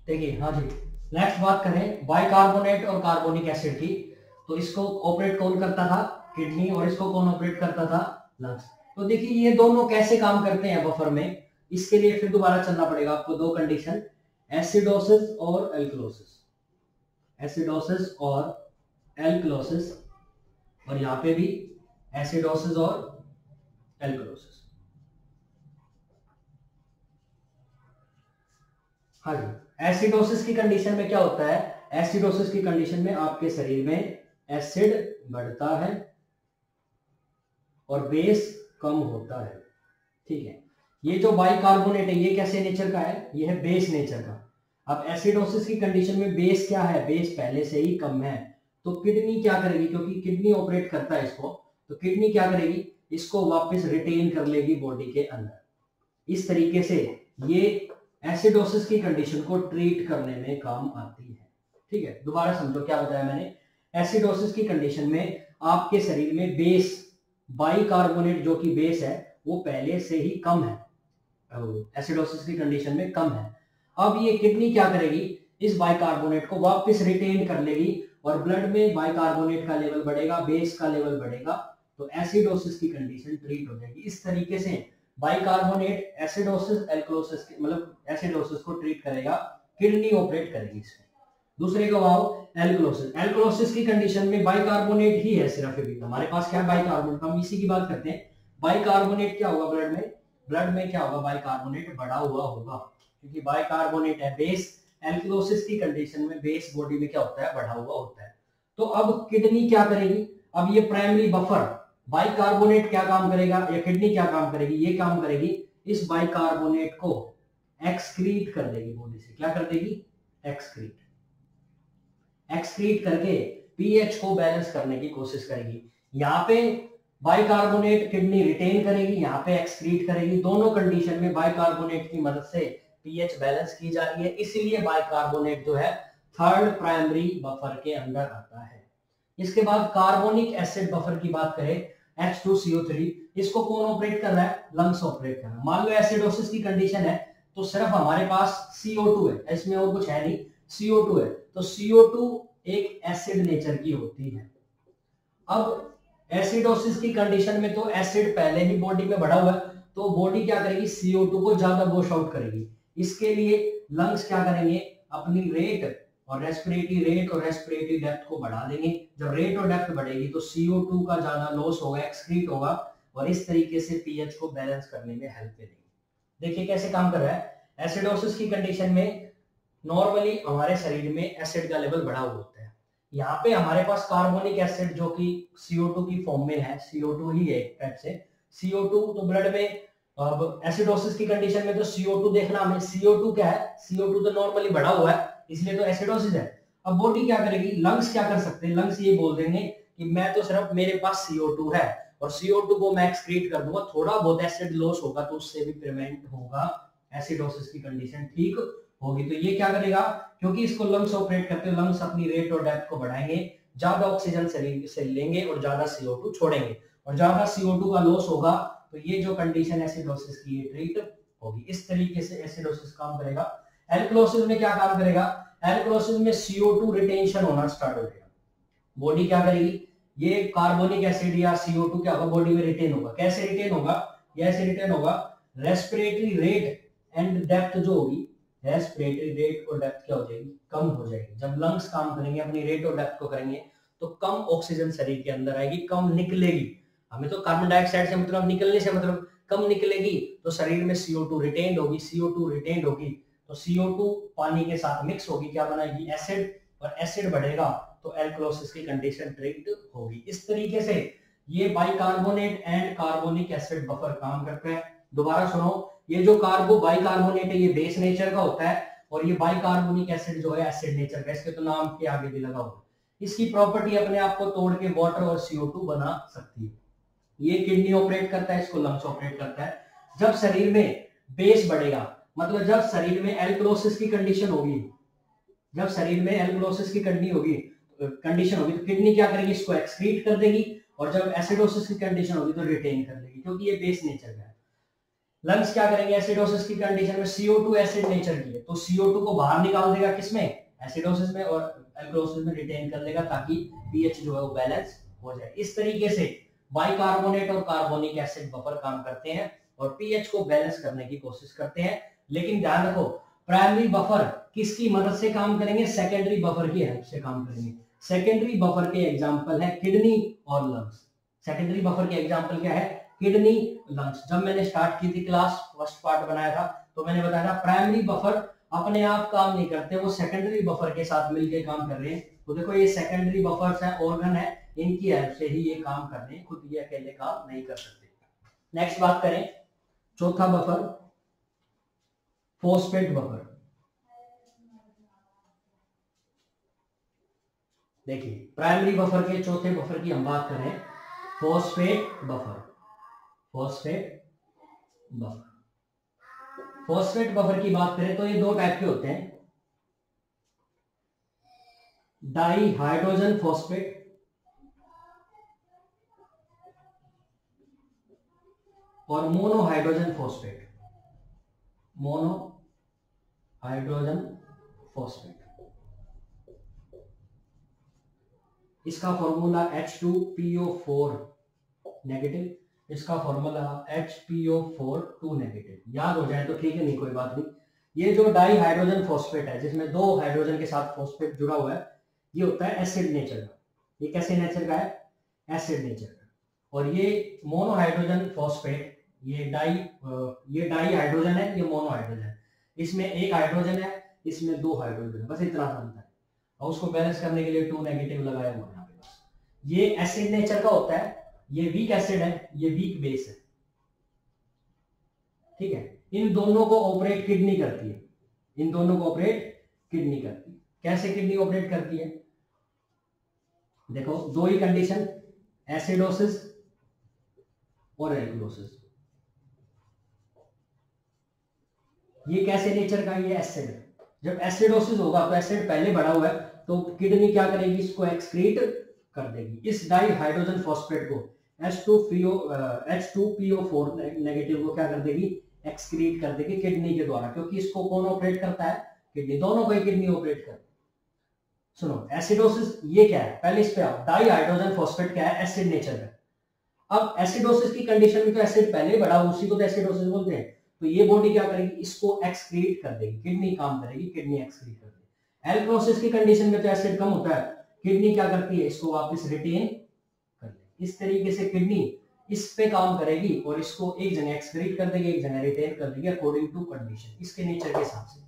देखिए हाँ जी, नेक्स्ट बात करें बाइकार्बोनेट और कार्बोनिक एसिड की। तो इसको ऑपरेट कौन करता था? किडनी। और इसको कौन ऑपरेट करता था? लंग्स। तो देखिए ये दोनों कैसे काम करते हैं बफर में, इसके लिए फिर दोबारा चलना पड़ेगा आपको। दो कंडीशन, एसिडोसिस और एल्कलोसिस। एसिडोसिस और एल्कलोसिस, और यहां पे भी एसिडोसिस और एल्कलोसिस। हाँ जी, एसिडोसिस की कंडीशन में क्या होता है? एसिडोसिस की कंडीशन में आपके शरीर में एसिड बढ़ता है और बेस कम होता है। ठीक है, ये जो बाइकार्बोनेट है ये कैसे नेचर का है? ये है बेस नेचर का। अब एसिडोसिस की कंडीशन में बेस क्या है? बेस पहले से ही कम है। तो किडनी क्या करेगी? क्योंकि किडनी ऑपरेट करता है इसको, तो किडनी क्या करेगी? इसको वापस रिटेन कर लेगी बॉडी के अंदर। इस तरीके से ये एसिडोसिस की कंडीशन को ट्रीट करने में काम आती है। ठीक है, दोबारा समझो क्या बताया मैंने। एसिडोसिस की कंडीशन में आपके शरीर में बेस, बाइकार्बोनेट जो कि बेस है वो पहले से ही कम है, एसिडोसिस की कंडीशन में कम है। अब ये किडनी क्या करेगी? इस बाइकार्बोनेट को वापस रिटेन कर लेगी और ब्लड में बाइकार्बोनेट का लेवल बढ़ेगा, बेस का लेवल बढ़ेगा, तो एसिडोसिस की कंडीशन ट्रीट हो जाएगी। इस तरीके से बाइकार्बोनेट एसिडोसिस एल्कलोसिस मतलब एसिडोसिस को ट्रीट करेगा, किडनी ऑपरेट करेगी इसमें। दूसरे का भाव एल्कलोसिस। एल्कलोसिस की कंडीशन में बाइकार्बोनेट ही है सिर्फ, अभी हमारे पास क्या है? बाइकार्बोनेट। हम इसी की बात करते हैं। बाइकार्बोनेट क्या होगा ब्लड में? ब्लड में क्या होगा? बाइकार्बोनेट बढ़ा हुआ होगा, क्योंकि बाइकार्बोनेट है बेस। एल्कलोसिस की कंडीशन में बेस बॉडी में क्या होता है? बढ़ा हुआ होता है। तो अब किडनी क्या करेगी? अब ये प्राइमरी बफर बाइकार्बोनेट क्या काम करेगा, या किडनी क्या काम करेगी? ये काम करेगी, इस बाइकार्बोनेट को एक्सक्रीट कर देगी बॉडी से। क्या कर देगी? एक्सक्रीट। एक्सक्रीट करके पीएच को बैलेंस करने की कोशिश करेगी। यहाँ पे बाइकार्बोनेट किडनी रिटेन करेगी, यहाँ पे एक्सक्रीट करेगी। दोनों कंडीशन में बाइकार्बोनेट की मदद से पीएच बैलेंस की जा रही है, इसीलिए बाइकार्बोनेट जो है थर्ड प्राइमरी बफर के अंदर आता है। इसके बाद कार्बोनिक एसिड बफर की बात करें, H2CO3, इसको कौन ऑपरेट कर रहा है? लंग्स ऑपरेट कर रहा है। मान लो एसिडोसिस की कंडीशन है तो सिर्फ हमारे पास CO2 है, इसमें और कुछ है नहीं, CO2 है। तो CO2 एक एसिड नेचर की होती है। अब एसिडोसिस की कंडीशन में तो एसिड पहले ही बॉडी में बढ़ा हुआ है, तो बॉडी क्या करेगी? CO2 को ज्यादा वॉश आउट करेगी। इसके लिए लंग्स क्या करेंगे? अपनी रेट और रेस्पिरेटरी डेप्थ को बढ़ा देंगे। जब रेट और डेप्थ बढ़ेगी तो CO2 का ज्यादा लॉस होगा, एक्सक्रीट होगा, और इस तरीके से पीएच को बैलेंस करने में हेल्प करेगी। देखिए कैसे काम कर रहा है। एसिडोसिस की कंडीशन में नॉर्मली हमारे शरीर में एसिड का लेवल बढ़ा हुआ होता है। यहाँ पे हमारे पास कार्बोनिक एसिड जो कि CO2 की फॉर्म में है, CO2 ही है एक टाइप से। CO2 तो ब्लड में, अब एसिडोसिस की कंडीशन में तो CO2 देखना हमें, CO2 क्या है? CO2 तो नॉर्मली बढ़ा हुआ है, इसलिए तो एसिडोसिस है। अब बॉडी क्या करेगी? लंग्स क्या कर सकते हैं? लंग्स ये बोल देंगे कि मैं तो सिर्फ, मेरे पास CO2 है और CO2 को मैं एक्सक्रीट कर दूंगा, थोड़ा बहुत एसिड लॉस होगा तो उससे भी प्रिवेंट होगा, एसिडोसिस की कंडीशन ठीक होगी। तो ये क्या करेगा? क्योंकि इसको लंग्स ऑपरेट करते हैं, लंग्स अपनी रेट और डेप्थ को बढ़ाएंगे, ज्यादा ऑक्सीजन शरीर से लेंगे और ज्यादा CO2 छोड़ेंगे, और ज्यादा CO2 का लॉस होगा तो ये जो कंडीशन एसिडोसिस की ये ट्रीट होगी। इस तरीके से एसिडोसिस काम करेगा। एल्कलोसिस में क्या काम करेगा? एल्कलोसिस में CO2 रिटेंशन होना स्टार्ट हो जाएगा। बॉडी क्या करेगी? ये कार्बोनिक एसिड या CO2 क्या होगा? बॉडी में रिटेन होगा। कैसे रिटेन होगा? कैसे रिटेन होगा? रेस्पिरेटरी रेट एंड डेप्थ जो होगी, रेस्पिरेटरी रेट और डेप्थ क्या हो जाएगी? कम हो जाएगी। जब लंग्स काम करेंगे, अपनी रेट और डेप्थ को करेंगे, तो कम ऑक्सीजन शरीर के अंदर आएगी, कम निकलेगी। हमें तो कार्बन डाइऑक्साइड से मतलब, निकलने से मतलब, कम निकलेगी तो शरीर में CO2 रिटेन्ड होगी। CO2 रिटेन्ड होगी तो CO2 पानी के साथ मिक्स होगी, क्या बनाएगी? एसिड, और एसिड बढ़ेगा तो एल्कलोसिस की कंडीशन ट्रीट होगी। इस तरीके से ये bicarbonate and carbonic acid buffer काम करता है। दोबारा सुनो, ये जो बाइकार्बोनेट है ये बेस नेचर का होता है, और ये बाइकार्बोनिक एसिड जो है एसिड नेचर का। इसके तो नाम के आगे भी लगा हुआ है। इसकी प्रॉपर्टी अपने आप को तोड़ के वाटर और CO2 बना सकती है। ये किडनी ऑपरेट करता है, इसको लंग्स ऑपरेट करता है। जब शरीर में बेस बढ़ेगा, मतलब जब शरीर में एल्कलोसिस की कंडीशन होगी, जब शरीर में एल्कलोसिस की कंडीशन होगी तो किडनी क्या करेगी? इसको एक्सक्रीट कर देगी, और जब एसिडोसिस की कंडीशन होगी तो रिटेन कर लेगी, क्योंकि ये बेस नेचर का है। लंग्स क्या करेंगे, एसिडोसिस की कंडीशन में CO2 एसिड नेचर की है तो CO2 को बाहर निकाल देगा किसमें, एसिडोसिस में, और अल्कलोसिस में रिटेन कर लेगा ताकि पीएच जो है वो बैलेंस हो जाए। इस तरीके से बाइकार्बोनेट और कार्बोनिक एसिड बफर काम करते हैं और पीएच को बैलेंस करने की कोशिश करते हैं। लेकिन ध्यान रखो, प्राइमरी बफर किसकी मदद से काम करेंगे, सेकेंडरी बफर की हेल्प से काम करेंगे। सेकेंडरी बफर के एग्जांपल है किडनी और लंग्स। सेकेंडरी बफर के एग्जांपल क्या है, किडनी, लंग्स। जब मैंने स्टार्ट की थी क्लास, फर्स्ट पार्ट बनाया था, तो मैंने बताया था प्राइमरी बफर अपने आप काम नहीं करते, वो सेकेंडरी बफर के साथ मिलकर काम कर रहे हैं। तो देखो ये सेकेंडरी बफर्स है, ऑर्गन है, इनकी हेल्प से ही ये काम कर रहे हैं, खुद ये अकेले काम नहीं कर सकते। नेक्स्ट बात करें, चौथा बफर फॉस्फेट बफर। देखिए प्राइमरी बफर के चौथे बफर की हम बात करें, phosphate buffer. Phosphate buffer, phosphate buffer की बात करें तो ये दो टाइप के होते हैं, डाई हाइड्रोजन फॉस्फेट और mono hydrogen phosphate. Mono hydrogen phosphate, इसका फॉर्मूला H2PO4 नेगेटिव, इसका फॉर्मूला HPO4 नेगेटिव। याद हो जाए तो ठीक है, नहीं कोई बात नहीं। ये जो डाई हाइड्रोजन फॉस्फेट है जिसमें दो हाइड्रोजन के साथ फॉस्फेट जुड़ा हुआ है, ये होता है एसिड नेचर का। ये कैसे नेचर का है, एसिड नेचर का। और ये मोनो हाइड्रोजन फॉस्फेट, ये डाई हाइड्रोजन है, ये मोनो हाइड्रोजन है। इसमें एक हाइड्रोजन है, इसमें दो हाइड्रोजन है, बस इतना सा अंतर है। और उसको बैलेंस करने के लिए 2 नेगेटिव लगाया हुआ है यहाँ पे बस। ये एसिड नेचर का होता है, ये वीक एसिड है, ये वीक बेस है, ठीक है। इन दोनों को ऑपरेट किडनी करती है, इन दोनों को ऑपरेट किडनी करती है। कैसे किडनी ऑपरेट करती है, देखो दो ही कंडीशन, एसिडोसिस और एल्कलोसिस। ये कैसे नेचर का, ये एसिड है। जब एसिडोसिस होगा तो एसिड पहले बढ़ा हुआ है तो किडनी क्या करेगी, इसको एक्सक्रीट कर देगी। इस डाई हाइड्रोजन फॉस्फेट को H2PO4 नेगेटिव को क्या कर देगी, एक्सक्रीट कर देगी किडनी के द्वारा, क्योंकि इसको कौन ऑपरेट करता है, किडनी। दोनों को ही किडनी ऑपरेट करती है। सुनो एसिडोसिस ये क्या है, पहले इस पे आओ। डाई हाइड्रोजन फॉस्फेट क्या है, एसिड नेचर है। अब एसिडोसिस की कंडीशन में तो एसिड पहले बढ़ा, उसी को तो एसिडोसिस बोलते हैं। तो ये बॉडी क्या करेगी, इसको एक्सक्रीट कर देगी, किडनी काम करेगी, किडनी एक्सक्रीट कर देगी। एल्कलोसिस की कंडीशन में तो एसिड कम होता है, किडनी क्या करती है, इसको वापस रिटेन कर लेगी। इस तरीके से किडनी इस पे काम करेगी और इसको एक जगह एक्सक्रीट कर देगी, एक जगह रिटेन कर देगी अकॉर्डिंग टू कंडीशन, इसके नेचर के हिसाब से।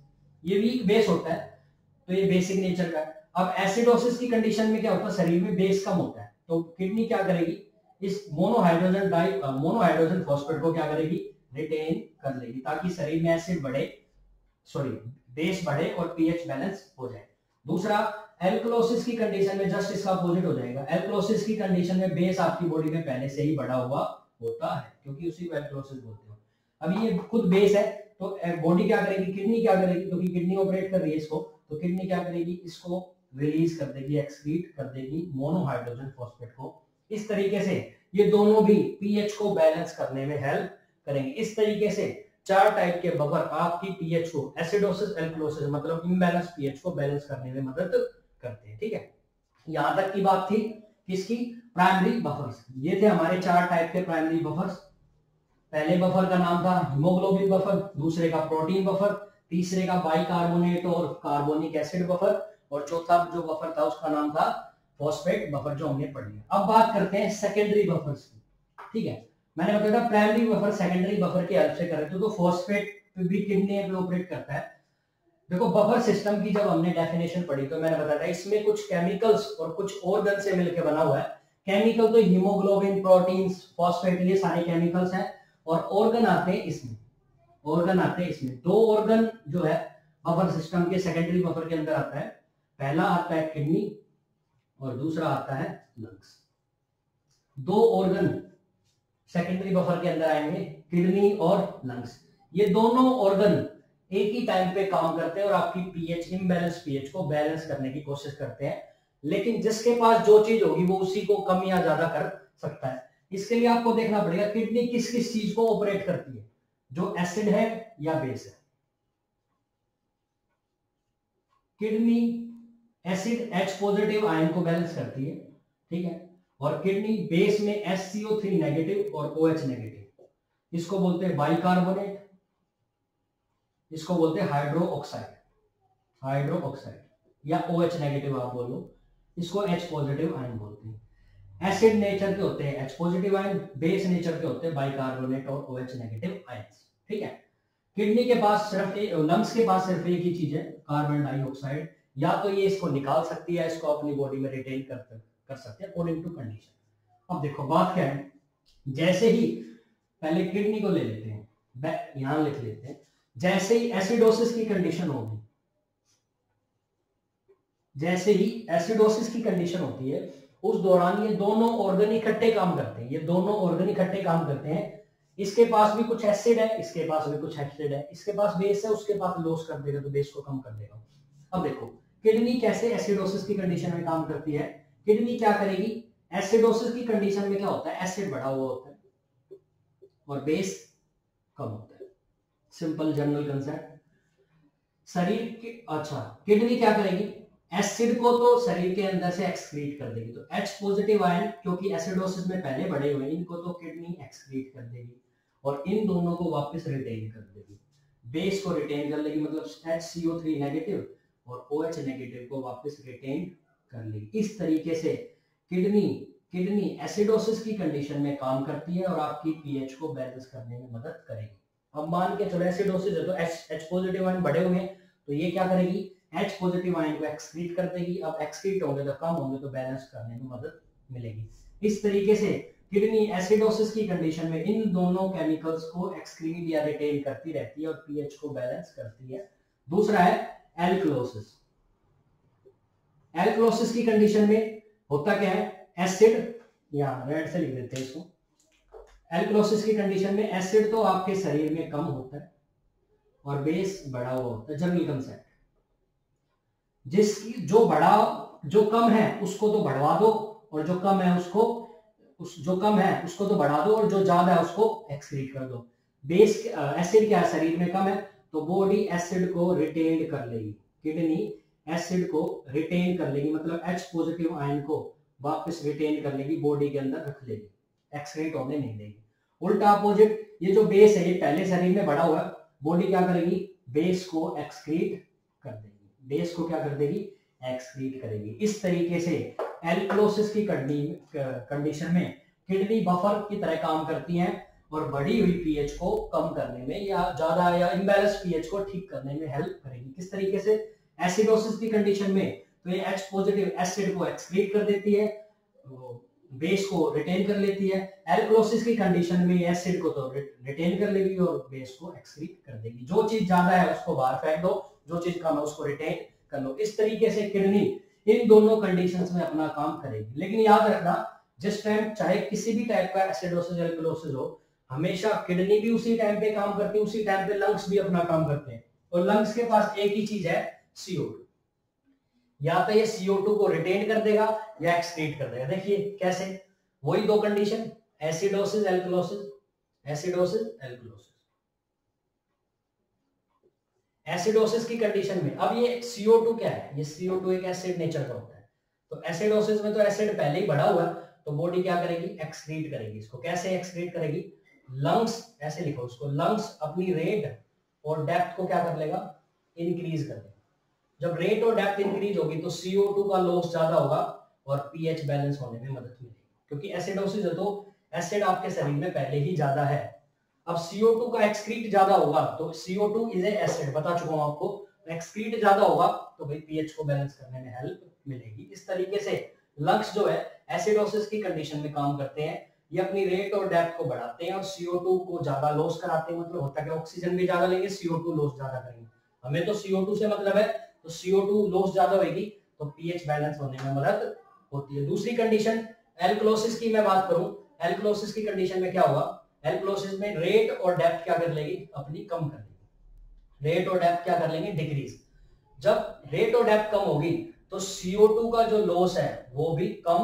ये वीक बेस होता है तो ये बेसिक नेचर का है। अब एसिडोसिस की कंडीशन में क्या होता है, शरीर में बेस कम होता है तो किडनी क्या करेगी, इस मोनो हाइड्रोजन फॉस्फेट को क्या करेगी, रिटेन कर लेगी ताकि शरीर में एसिड बढ़े, बेस बढ़े और पीएच बैलेंस हो जाए। दूसरा, एल्कलोसिस की कंडीशन में जस्ट इसका अपोजिट हो जाएगा। एल्कलोसिस की कंडीशन में बेस आपकी बॉडी में पहले से ही बढ़ा हुआ होता है, क्योंकि उसी को एल्कलोसिस बोलते हैं। अब ये खुद बेस है तो बॉडी क्या करेगी, किडनी क्या करेगी, क्योंकि किडनी ऑपरेट कर रही है इसको, तो किडनी क्या करेगी, इसको रिलीज कर देगी, एक्सक्रीट कर देगी मोनो हाइड्रोजन फॉस्फेट को। इस तरीके से ये दोनों भी पीएच को बैलेंस करने में हेल्प करेंगे। इस तरीके से चार टाइप के बफर आपकी पीएच को, एसिडोसिस, एल्कलोसिस मतलब इम्बैलेंस पीएच को बैलेंस करने में मदद करते हैं, ठीक है। यहां तक की बात थी किसकी, प्राइमरी बफर्स। ये थे हमारे चार टाइप के प्राइमरी बफर्स। पहले बफर का नाम था हीमोग्लोबिन बफर, दूसरे का प्रोटीन बफर, तीसरे का बाइकार्बोनेट और कार्बोनिक एसिड बफर, और चौथा जो बफर था उसका नाम था फॉस्फेट बफर, जो हमने पढ़ लिया। अब बात करते हैं सेकेंडरी बफर्स की, ठीक है। मैंने बताया था प्राइमरी बफर सेकेंडरी बफर की हेल्प से कर रहे थे, तो फॉस्फेट भी किडनी पे ऑपरेट करता है। देखो बफर सिस्टम की जब हमने डेफिनेशन पढ़ी तो मैंने बताया था इसमें कुछ केमिकल्स और कुछ ऑर्गन से मिलकर बना हुआ है। केमिकल तो हीमोग्लोबिन, प्रोटीन्स, फॉस्फेट, ये सारे केमिकल्स हैं, और ऑर्गन आते हैं इसमें, ऑर्गन आते हैं इसमें। दो ऑर्गन जो है बफर सिस्टम के सेकेंडरी बफर के अंदर आता है। पहला आता है किडनी और दूसरा आता है लंग्स। दो ऑर्गन सेकेंडरी बफर के अंदर आएंगे, किडनी और लंग्स। ये दोनों ऑर्गन एक ही टाइम पे काम करते हैं और आपकी पीएच, इम्बैलेंस पीएच को बैलेंस करने की कोशिश करते हैं। लेकिन जिसके पास जो चीज होगी वो उसी को कम या ज्यादा कर सकता है। इसके लिए आपको देखना पड़ेगा किडनी किस किस चीज को ऑपरेट करती है। जो एसिड है या बेस है। Kidney acid H positive ion को बैलेंस करती है, ठीक है, और किडनी बेस में SCO3 नेगेटिव और OH नेगेटिव, इसको बोलते हैं बाइकार्बोनेट, इसको बोलते हैं हाइड्रो ऑक्साइड या OH नेगेटिव आप बोलो, इसको H पॉजिटिव आयन बोलते हैं। एसिड नेचर के होते हैं H positive ion, base nature के होते हैं बाइकार्बोनेट और OH नेगेटिव आयंस, ठीक है। किडनी के पास सिर्फ लंग्स के पास सिर्फ एक ही चीज है, कार्बन डाइऑक्साइड, या तो ये इसको निकाल सकती है, इसको अपनी बॉडी में रिटेन कर सकते हैं अकॉर्डिंग टू कंडीशन। अब देखो बात क्या है, जैसे ही पहले किडनी को ले लेते हैं, यहां लिख लेते हैं, जैसे ही एसिडोसिस की कंडीशन होगी, जैसे ही एसिडोसिस की कंडीशन होती है उस दौरान ये दोनों ऑर्गन इकट्ठे काम करते हैं, ये दोनों ऑर्गन इकट्ठे काम करते हैं। इसके पास भी कुछ एसिड है, इसके पास भी कुछ एसिड है, इसके पास बेस है, उसके पास लॉस कर देगा तो बेस को कम कर देगा। अब देखो किडनी कैसे एसिडोसिस की कंडीशन में काम करती है। किडनी क्या करेगी, एसिडोसिस की कंडीशन में क्या होता है, एसिड बढ़ा हुआ होता है और बेस कम होता है, सिंपल जनरल कंसेप्ट। शरीर की अच्छा किडनी क्या करेगी, एसिड को तो शरीर के अंदर से एक्सक्रीट कर देगी, तो H पॉजिटिव आयन क्योंकि एसिडोसिस में पहले बढ़े हुए इनको तो किडनी एक्सक्रीट कर देगी और इन दोनों को वापस रिटेन कर देगी, बेस को रिटेन कर लेगी, मतलब HCO3 नेगेटिव और OH नेगेटिव को वापस रिटेन कर लेगी। इस तरीके से किडनी एसिडोसिस की कंडीशन में काम करती है और आपकी पीएच को बैलेंस करने में मदद करेगी। अब मान के चलो एसिडोसिस है तो H पॉजिटिव आयन बढ़े हुए हैं, तो ये क्या करेगी, H पॉजिटिव आयन को एक्सक्रीट कर देगी। अब एक्सक्रीट होंगे तो कम होंगे तो बैलेंस करने में मदद मिलेगी। इस तरीके से किडनी एसिडोसिस की कंडीशन में इन दोनों केमिकल्स को एक्सक्रीट या रिटेन करती रहती है और पीएच को बैलेंस करती है। दूसरा है एल्कलोसिस। एल्कलोसिस की कंडीशन में होता क्या है, एसिड, यहां रेड से लिख देते हैं इसको, एल्कलोसिस की कंडीशन में एसिड तो आपके शरीर में कम होता है और बेस बढ़ा हुआ होता है, जनरल कंसेप्ट। जिसकी जो कम है उसको तो बढ़वा दो और जो कम है उसको तो बढ़ा दो और जो ज्यादा है उसको एक्सक्रीट कर दो। बेस एसिड क्या है, शरीर में कम है तो बॉडी एसिड को रिटेन कर लेगी, किडनी एसिड को रिटेन कर लेगी, मतलब H पॉजिटिव आयन को वापस रिटेन कर लेगी, बॉडी के अंदर रख लेगी, एक्सक्रीट होने नहीं देगी। उल्टा अपोजिट, ये जो बेस है ये पहले शरीर में बढ़ा हुआ है, बॉडी क्या करेगी, बेस को एक्सक्रीट कर देगी, बेस को क्या कर देगी, एक्सक्रीट करेगी। इस तरीके से एल्कलोसिस की कंडीशन में किडनी बफर की तरह काम करती हैं और बढ़ी हुई पीएच को कम करने में या ज्यादा या इम्बैलेंस पीएच को ठीक करने में हेल्प करेगी। किस तरीके से, एसिडोसिस की कंडीशन में तो ये H पॉजिटिव एसिड को एक्सक्रीट कर देती है, बेस को रिटेन कर लेती है। एल्कलोसिस की कंडीशन में एसिड को तो रिटेन कर लेगी और बेस को एक्सक्रीट कर देगी। जो चीज ज्यादा है उसको बाहर फेंक दो, जो चीज कम है उसको रिटेन कर लो। इस तरीके से किडनी इन दोनों कंडीशंस में अपना काम करेगी। लेकिन याद रखना, जिस टाइम चाहे किसी भी टाइप का एसिडोसिस एल्कलोसिस हो, हमेशा किडनी भी उसी टाइम पे काम करती है, उसी टाइम पे लंग्स भी अपना काम करते हैं। और लंग्स के पास एक ही चीज है, CO2। या तो ये CO2 को रिटेन कर देगा या एक्सक्रीट कर देगा। देखिए कैसे, वही दो condition, acidosis alkalosis, acidosis alkalosis. Acidosis की कंडीशन में अब ये CO2 क्या है, ये CO2 एक एसिड नेचर का होता है, तो एसिडोसिस में तो एसिड पहले ही बढ़ा हुआ है, तो बॉडी क्या करेगी, एक्सक्रीट करेगी। इसको कैसे एक्सक्रीट करेगी, लंग्स, ऐसे लिखो उसको, लंग्स अपनी रेट और डेप्थ को क्या कर लेगा, इंक्रीज कर देगा। जब रेट और डेप्थ इंक्रीज होगी तो CO2 का लॉस ज्यादा होगा और पीएच बैलेंस होने में मदद मिलेगी। क्योंकि एसिडोसिस है तो एसिड आपके शरीर में पहले ही ज्यादा है। अब CO2 का एक्सक्रीट ज्यादा होगा तो CO2 इज ए एसिड, बता चुका हूं आपको, एक्सक्रीट ज्यादा होगा तो भाई पीएच को बैलेंस करने में हेल्प मिलेगी। इस तरीके से लंग्स जो है एसिडोसिस की कंडीशन में काम करते हैं, ये अपनी रेट और डेप्थ को बढ़ाते हैं और CO2 को ज्यादा लॉस कराते हैं। मतलब होता है कि ऑक्सीजन भी ज्यादा लेंगे, CO2 लॉस ज्यादा करेंगे। हमें तो CO2 से मतलब है, तो CO2 लॉस ज्यादा होगी तो पीएच बैलेंस होने में मदद होती है। दूसरी कंडीशन एल्कलोसिस की मैं बात करूं, एल्कलोसिस की कंडीशन में क्या होगा, एल्कलोसिस में रेट और डेप्थ क्या कर लेगी, अपनी कम कर लेगी। रेट और डेप्थ क्या कर लेंगे, डिक्रीज। जब रेट और डेप्थ कम होगी तो CO2 का जो लॉस है वो भी कम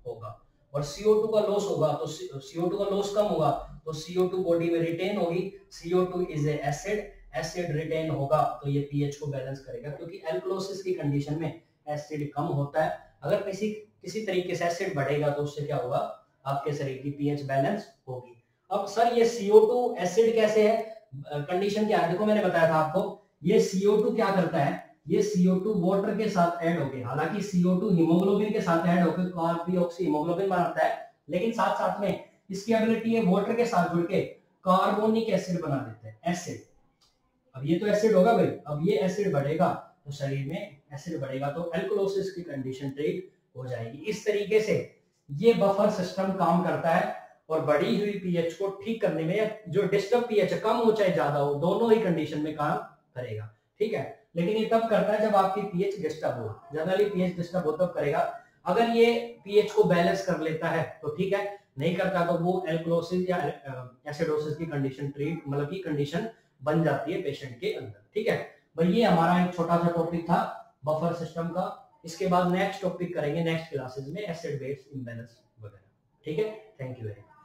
होगा, और CO2 का लॉस होगा तो CO2 का लॉस कम होगा तो CO2 बॉडी में रिटेन होगी, CO2 is a acid, acid retain होगा तो ये पीएच को बैलेंस करेगा, क्योंकि एल्कलोसिस की कंडीशन में एसिड कम होता है। अगर किसी तरीके से एसिड बढ़ेगा तो उससे क्या होगा, आपके शरीर की पीएच बैलेंस होगी। अब सर ये CO2 एसिड कैसे है, कंडीशन क्या है, देखो मैंने बताया था आपको, ये CO2 क्या करता है, ये CO2 वाटर के साथ ऐड होके, हालांकि CO2 हीमोग्लोबिन के साथ ऐड होकर कार्बोक्सी हीमोग्लोबिन बनाता है, लेकिन साथ साथ में इसकी एबिलिटी है वाटर के साथ जुड़ के कार्बोनिक एसिड बना देते हैं, एसिड। अब ये तो एसिड होगा भाई, अब ये एसिड बढ़ेगा तो शरीर में एसिड बढ़ेगा तो एल्कलोसिस की कंडीशन ट्रीट हो जाएगी। इस तरीके से ये बफर सिस्टम काम करता है और बढ़ी हुई पीएच को ठीक करने में, या जो डिस्टर्ब पीएच है कम हो चाहे ज्यादा हो, दोनों ही कंडीशन में काम करेगा, ठीक है। लेकिन ये तब करता है जब आपकी पीएच डिस्टर्ब हो, जनरली पीएच डिस्टर्ब हो तब करेगा। अगर ये पीएच को बैलेंस कर लेता है तो ठीक है, नहीं करता तो वो एल्कलोसिस या एसिडोसिस की कंडीशन ट्रीट, मतलब की कंडीशन बन जाती है पेशेंट के अंदर, ठीक है भाई। ये हमारा एक छोटा सा टॉपिक था बफर सिस्टम का। इसके बाद नेक्स्ट टॉपिक करेंगे नेक्स्ट क्लासेस में एसिड बेस इंबैलेंस वगैरह, ठीक है। Thank you very much.